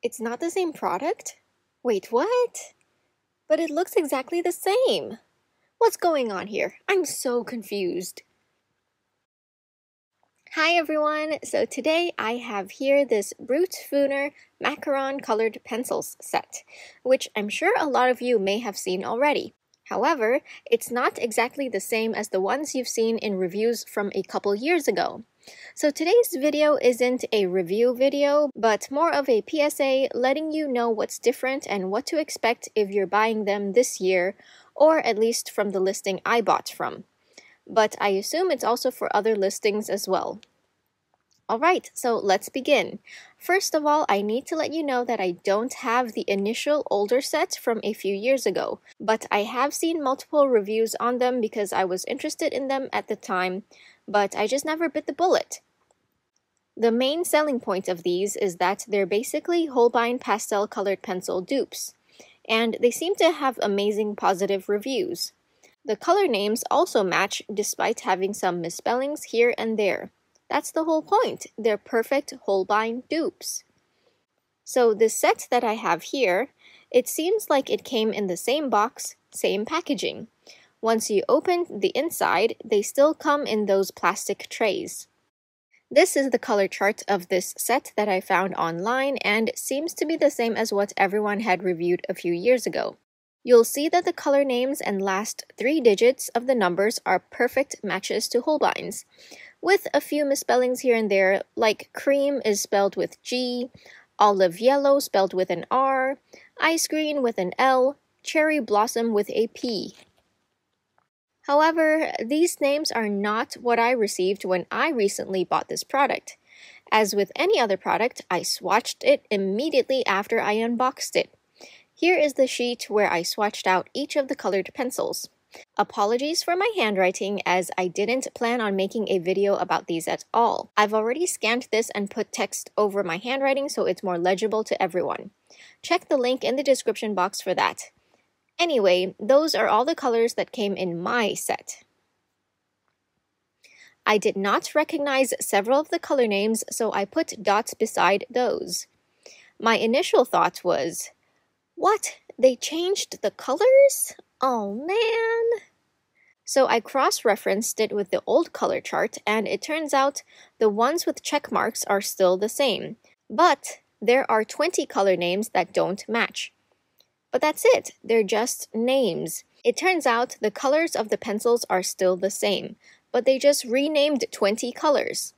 It's not the same product? Wait, what? But it looks exactly the same. What's going on here? I'm so confused. Hi everyone! So today I have here this Brutfuner Macaron colored pencils set, which I'm sure a lot of you may have seen already. However, it's not exactly the same as the ones you've seen in reviews from a couple years ago. So today's video isn't a review video, but more of a PSA letting you know what's different and what to expect if you're buying them this year, or at least from the listing I bought from. But I assume it's also for other listings as well. Alright, so let's begin. First of all, I need to let you know that I don't have the initial older set from a few years ago, but I have seen multiple reviews on them because I was interested in them at the time, but I just never bit the bullet. The main selling point of these is that they're basically Holbein pastel colored pencil dupes, and they seem to have amazing positive reviews. The color names also match despite having some misspellings here and there. That's the whole point. They're perfect Holbein dupes. So this set that I have here, it seems like it came in the same box, same packaging. Once you open the inside, they still come in those plastic trays. This is the color chart of this set that I found online and seems to be the same as what everyone had reviewed a few years ago. You'll see that the color names and last 3 digits of the numbers are perfect matches to Holbein's, with a few misspellings here and there, like cream is spelled with G, olive yellow spelled with an R, ice green with an L, cherry blossom with a P. However, these names are not what I received when I recently bought this product. As with any other product, I swatched it immediately after I unboxed it. Here is the sheet where I swatched out each of the colored pencils. Apologies for my handwriting, as I didn't plan on making a video about these at all. I've already scanned this and put text over my handwriting so it's more legible to everyone. Check the link in the description box for that. Anyway, those are all the colors that came in my set. I did not recognize several of the color names, so I put dots beside those. My initial thought was, what? They changed the colors? Oh man! So I cross-referenced it with the old color chart, and it turns out the ones with check marks are still the same. But there are 20 color names that don't match. But that's it, they're just names. It turns out the colors of the pencils are still the same, but they just renamed 20 colors.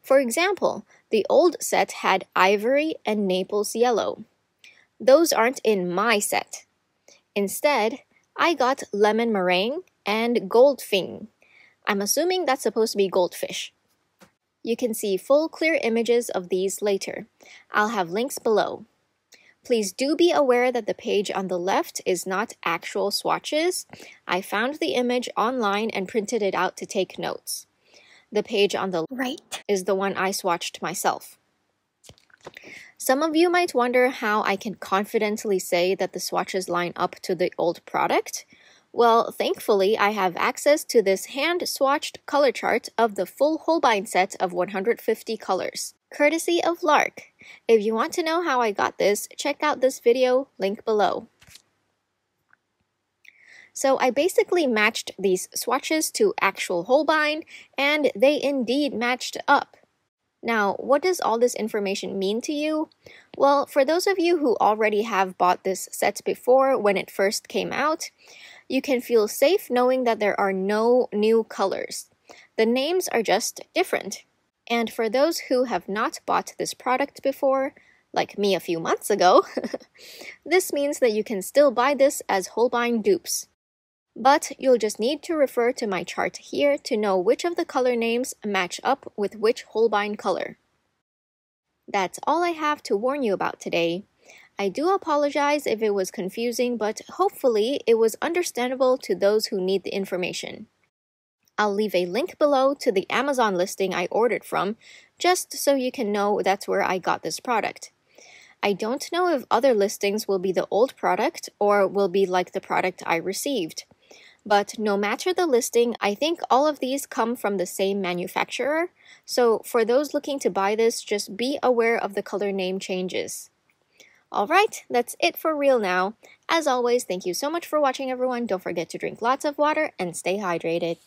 For example, the old set had ivory and Naples yellow. Those aren't in my set. Instead, I got lemon meringue and goldfing. I'm assuming that's supposed to be goldfish. You can see full clear images of these later. I'll have links below. Please do be aware that the page on the left is not actual swatches. I found the image online and printed it out to take notes. The page on the right is the one I swatched myself. Some of you might wonder how I can confidently say that the swatches line up to the old product. Well, thankfully, I have access to this hand-swatched color chart of the full Holbein set of 150 colors, courtesy of Lark. If you want to know how I got this, check out this video, link below. So I basically matched these swatches to actual Holbein, and they indeed matched up. Now, what does all this information mean to you? Well, for those of you who already have bought this set before when it first came out, you can feel safe knowing that there are no new colors. The names are just different. And for those who have not bought this product before, like me a few months ago, this means that you can still buy this as Holbein dupes. But you'll just need to refer to my chart here to know which of the color names match up with which Holbein color. That's all I have to warn you about today. I do apologize if it was confusing, but hopefully it was understandable to those who need the information. I'll leave a link below to the Amazon listing I ordered from, just so you can know that's where I got this product. I don't know if other listings will be the old product or will be like the product I received. But no matter the listing, I think all of these come from the same manufacturer, so for those looking to buy this, just be aware of the color name changes. Alright, that's it for real now. As always, thank you so much for watching everyone. Don't forget to drink lots of water and stay hydrated.